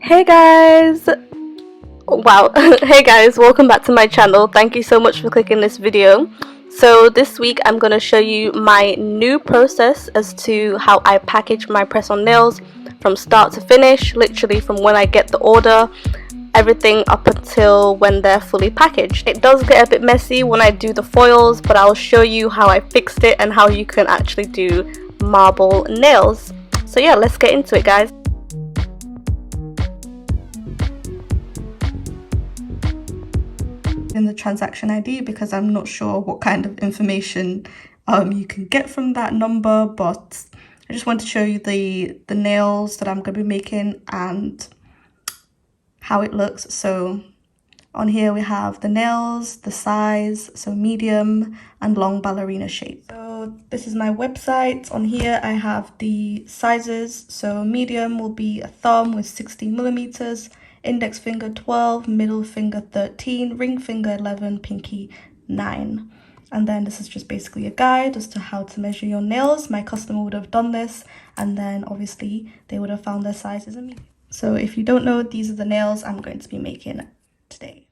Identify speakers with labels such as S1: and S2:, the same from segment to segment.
S1: Hey guys! Wow, hey guys, welcome back to my channel. Thank you so much for clicking this video. So this week I'm going to show you my new process as to how I package my press-on nails from start to finish, literally from when I get the order, everything up until when they're fully packaged. It does get a bit messy when I do the foils, but I'll show you how I fixed it and how you can actually do marble nails. So yeah, let's get into it, guys. In the transaction ID, because I'm not sure what kind of information you can get from that number, but I just want to show you the nails that I'm going to be making and how it looks. So on here we have the nails, the size, so medium and long ballerina shape. So this is my website. On here I have the sizes. So medium will be a thumb with 16 millimeters, index finger 12, middle finger 13, ring finger 11, pinky 9. And then this is just basically a guide as to how to measure your nails. My customer would have done this, and then obviously they would have found their sizes in me. So if you don't know, these are the nails I'm going to be making today.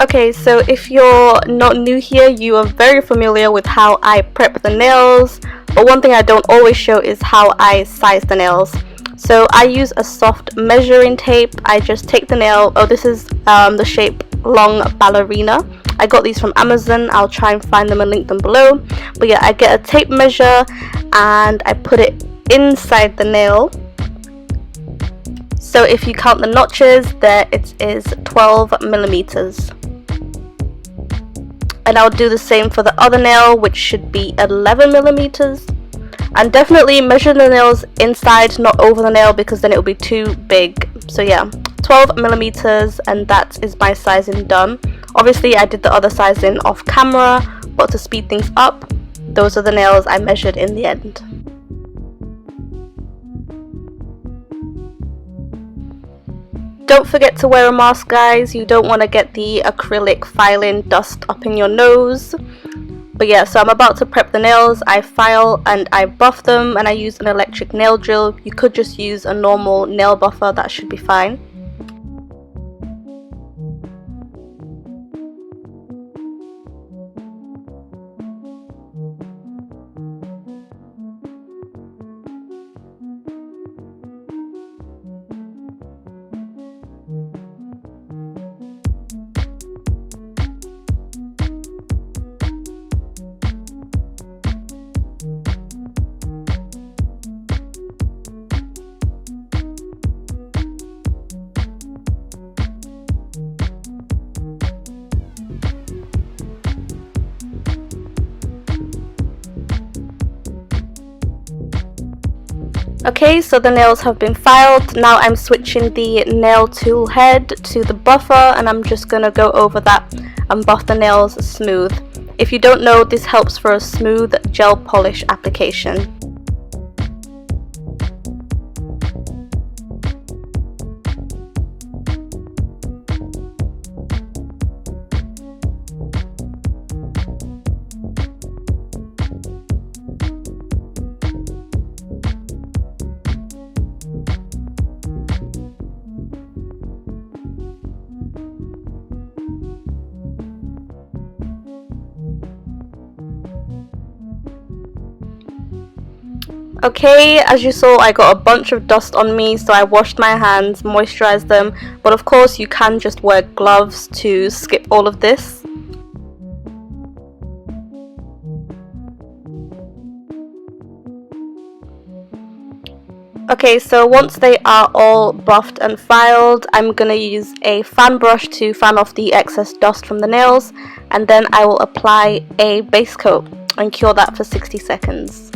S1: Okay, so if you're not new here, you are very familiar with how I prep the nails, but one thing I don't always show is how I size the nails. So I use a soft measuring tape. I just take the nail. Oh, this is the shape long ballerina. I got these from Amazon. I'll try and find them and link them below. But yeah, I get a tape measure and I put it inside the nail. So if you count the notches, there it is 12 millimeters. And I'll do the same for the other nail, which should be 11 millimeters. And definitely measure the nails inside, not over the nail, because then it will be too big. So yeah, 12 millimeters, and that is my sizing done. Obviously I did the other sizing off camera, but to speed things up, those are the nails I measured in the end. Don't forget to wear a mask, guys. You don't want to get the acrylic filing dust up in your nose. But yeah, so I'm about to prep the nails. I file and I buff them, and I use an electric nail drill. You could just use a normal nail buffer, that should be fine. Okay, so the nails have been filed. Now I'm switching the nail tool head to the buffer, and I'm just gonna go over that and buff the nails smooth. If you don't know, this helps for a smooth gel polish application. Okay, as you saw, I got a bunch of dust on me, so I washed my hands, moisturized them, but of course you can just wear gloves to skip all of this. Okay, so once they are all buffed and filed, I'm gonna use a fan brush to fan off the excess dust from the nails, and then I will apply a base coat and cure that for 60 seconds.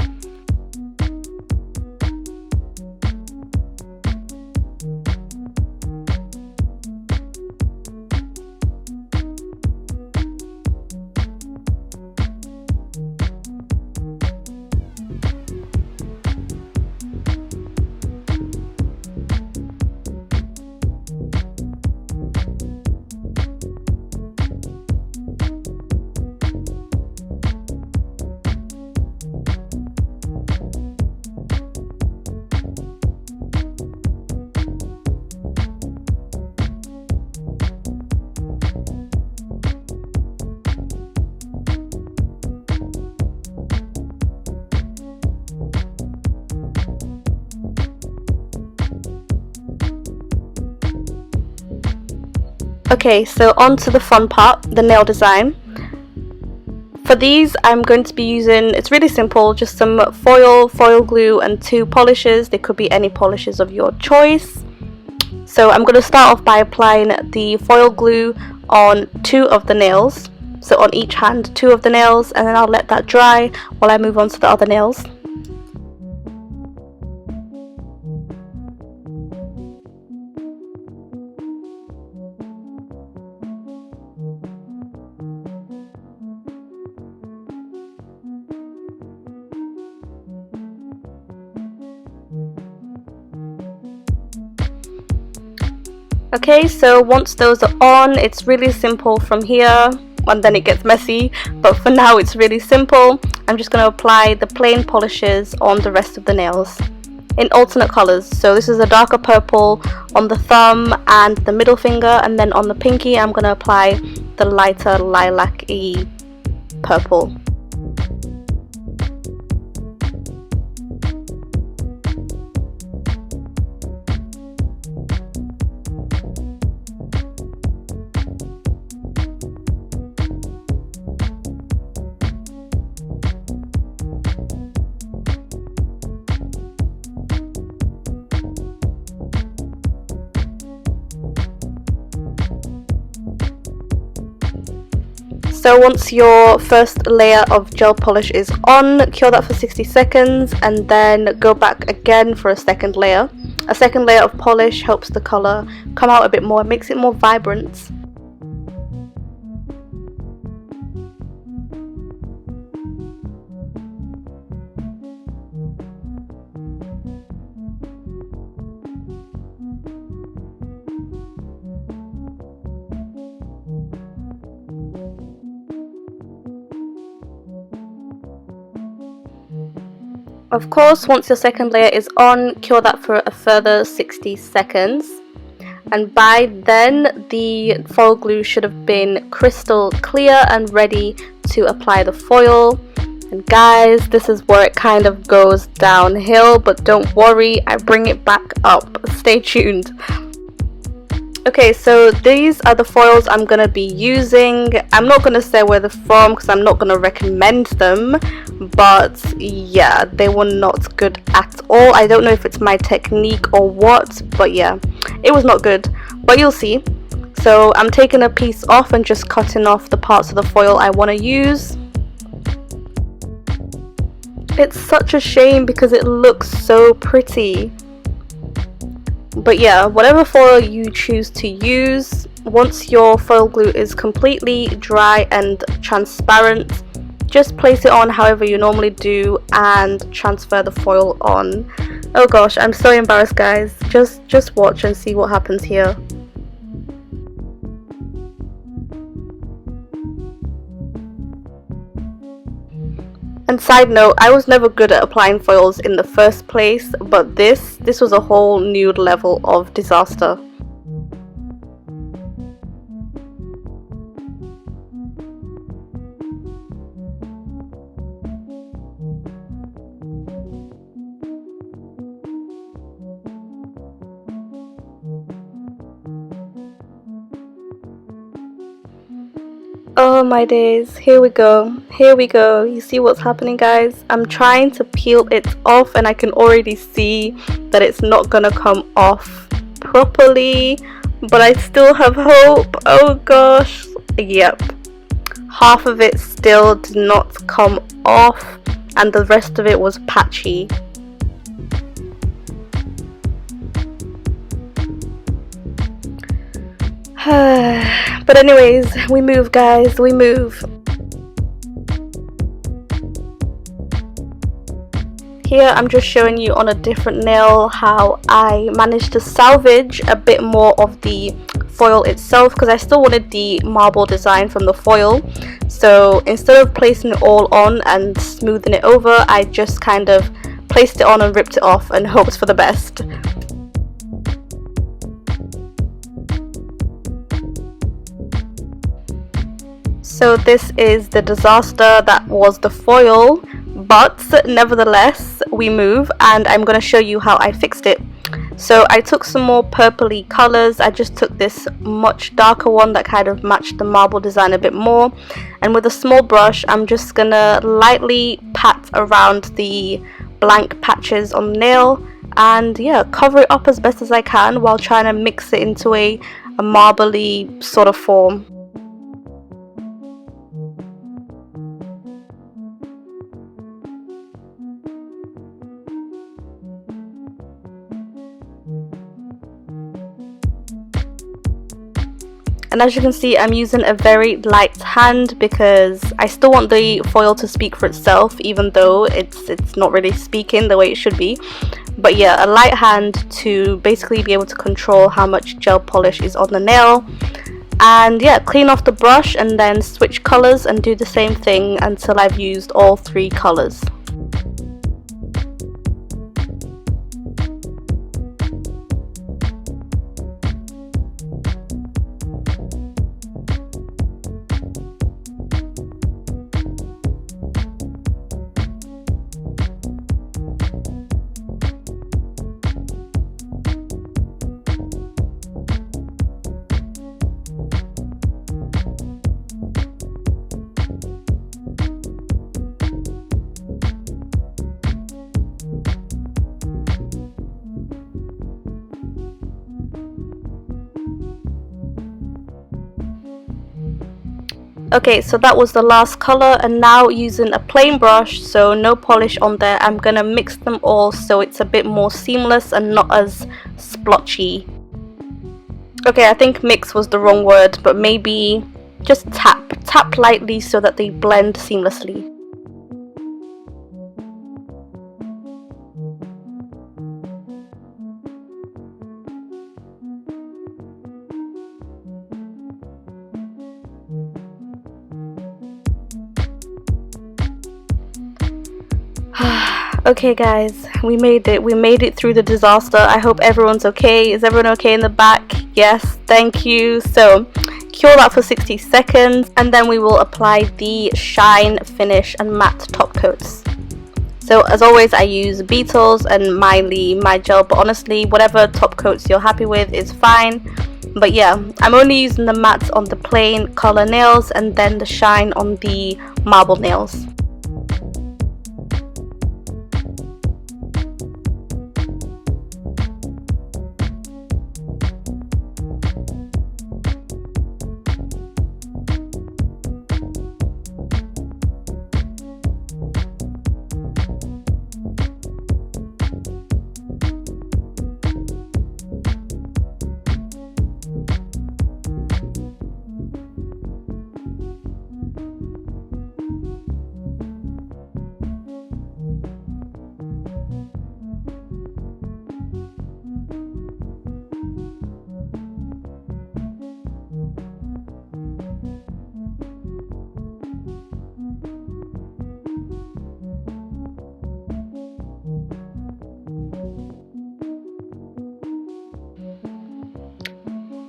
S1: Okay, so on to the fun part, the nail design. For these, I'm going to be using, it's really simple, just some foil glue and 2 polishes. They could be any polishes of your choice. So I'm going to start off by applying the foil glue on 2 of the nails. So on each hand, 2 of the nails, and then I'll let that dry while I move on to the other nails. Okay, so once those are on, it's really simple from here, and then it gets messy, but for now it's really simple. I'm just going to apply the plain polishes on the rest of the nails in alternate colors. So this is a darker purple on the thumb and the middle finger, and then on the pinky I'm going to apply the lighter lilac-y purple. So once your first layer of gel polish is on, cure that for 60 seconds and then go back again for a second layer. A second layer of polish helps the colour come out a bit more, makes it more vibrant. Of course, once your second layer is on, cure that for a further 60 seconds. And by then, the foil glue should have been crystal clear and ready to apply the foil. And guys, this is where it kind of goes downhill, but don't worry, I bring it back up. Stay tuned. Okay, so these are the foils I'm going to be using. I'm not going to say where they're from because I'm not going to recommend them, but yeah, they were not good at all. I don't know if it's my technique or what, but yeah, it was not good, but you'll see. So I'm taking a piece off and just cutting off the parts of the foil I want to use. It's such a shame because it looks so pretty. But yeah, whatever foil you choose to use, once your foil glue is completely dry and transparent, just place it on however you normally do and transfer the foil on. Oh gosh, I'm so embarrassed guys. Just watch and see what happens here. And side note, I was never good at applying foils in the first place, but this was a whole new level of disaster. Oh my days, here we go, you see what's happening guys? I'm trying to peel it off and I can already see that it's not gonna come off properly, but I still have hope. Oh gosh, yep, half of it still did not come off and the rest of it was patchy. But anyways, we move guys, we move. Here I'm just showing you on a different nail how I managed to salvage a bit more of the foil itself because I still wanted the marble design from the foil. So instead of placing it all on and smoothing it over, I just kind of placed it on and ripped it off and hoped for the best. So this is the disaster that was the foil, but nevertheless we move and I'm going to show you how I fixed it. So I took some more purpley colors. I just took this much darker one that kind of matched the marble design a bit more, and with a small brush I'm just gonna lightly pat around the blank patches on the nail and yeah, cover it up as best as I can while trying to mix it into a marbly sort of form. And as you can see, I'm using a very light hand because I still want the foil to speak for itself, even though it's not really speaking the way it should be. But yeah, a light hand to basically be able to control how much gel polish is on the nail. And yeah, clean off the brush and then switch colors and do the same thing until I've used all 3 colors. Okay, so that was the last color, and now using a plain brush, so no polish on there, I'm gonna mix them all so it's a bit more seamless and not as splotchy. Okay, I think mix was the wrong word, but maybe just tap lightly so that they blend seamlessly. Okay guys, we made it through the disaster. I hope everyone's okay. Is everyone okay in the back? Yes, thank you. So cure that for 60 seconds and then we will apply the shine, finish and matte top coats. So as always, I use Beetles and Miley My Gel, but honestly whatever top coats you're happy with is fine. But yeah, I'm only using the matte on the plain color nails and then the shine on the marble nails.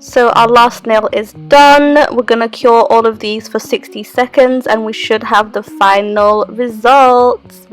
S1: So our last nail is done. We're gonna cure all of these for 60 seconds and we should have the final results.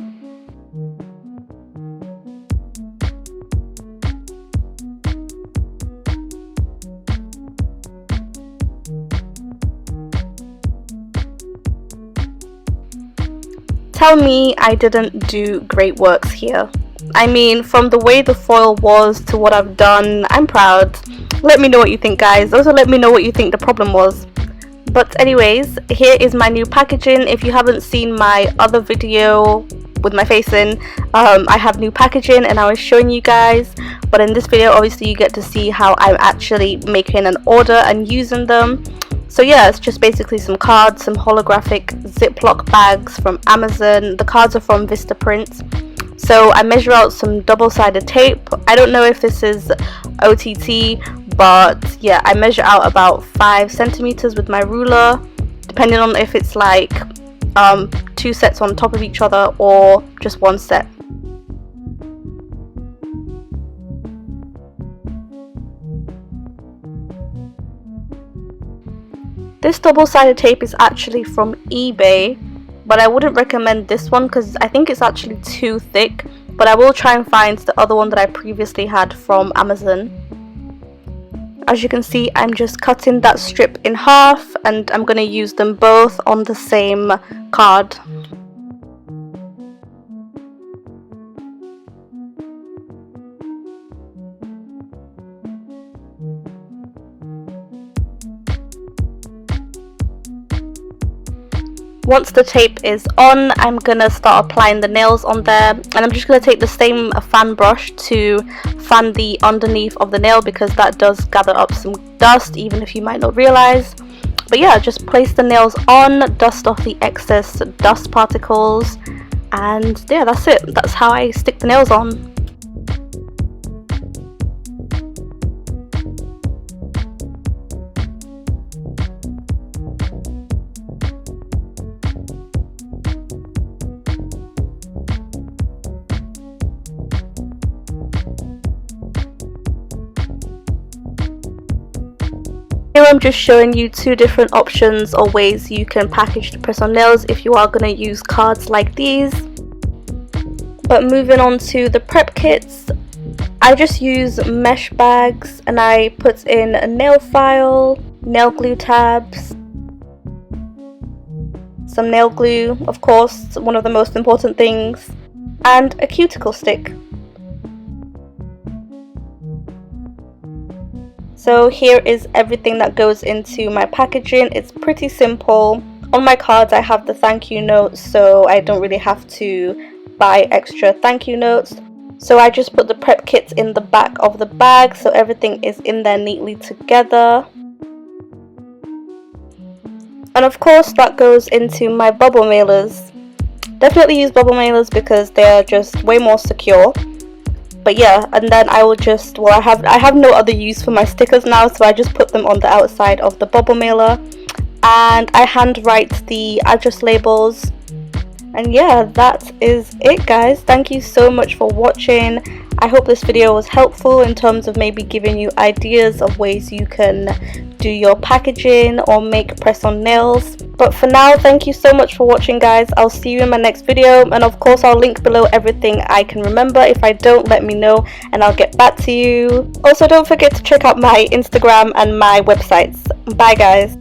S1: Tell me I didn't do great works here. I mean, from the way the foil was to what I've done, I'm proud. Let me know what you think, guys. Also let me know what you think the problem was. But anyways, here is my new packaging. If you haven't seen my other video with my face in, I have new packaging and I was showing you guys, but in this video obviously you get to see how I'm actually making an order and using them. So yeah, it's just basically some cards, some holographic Ziploc bags from Amazon. The cards are from Vistaprint. So I measure out some double-sided tape. I don't know if this is OTT, but yeah, I measure out about 5 centimeters with my ruler, depending on if it's like 2 sets on top of each other or just 1 set. This double-sided tape is actually from eBay, but I wouldn't recommend this one because I think it's actually too thick. but I will try and find the other one that I previously had from Amazon. As you can see, I'm just cutting that strip in half, and I'm going to use them both on the same card. Once the tape is on, I'm gonna start applying the nails on there, and I'm just gonna take the same fan brush to fan the underneath of the nail, because that does gather up some dust even if you might not realize. But yeah, just place the nails on, dust off the excess dust particles, and yeah, that's it. That's how I stick the nails on. Here I'm just showing you two different options or ways you can package the press-on nails if you are going to use cards like these. But moving on to the prep kits, I just use mesh bags and I put in a nail file, nail glue tabs, some nail glue, of course, one of the most important things, and a cuticle stick. So here is everything that goes into my packaging. It's pretty simple. On my cards I have the thank you notes, so I don't really have to buy extra thank you notes. So I just put the prep kits in the back of the bag, so everything is in there neatly together. And of course that goes into my bubble mailers. Definitely use bubble mailers because they are just way more secure. But yeah, and then I will just, well, I have no other use for my stickers now, so I just put them on the outside of the bubble mailer, and I handwrite the address labels. And yeah, that is it, guys. Thank you so much for watching. I hope this video was helpful in terms of maybe giving you ideas of ways you can do your packaging or make press-on nails. But for now, thank you so much for watching, guys. I'll see you in my next video, and of course I'll link below everything I can remember. If I don't, let me know and I'll get back to you. Also, don't forget to check out my Instagram and my websites. Bye, guys.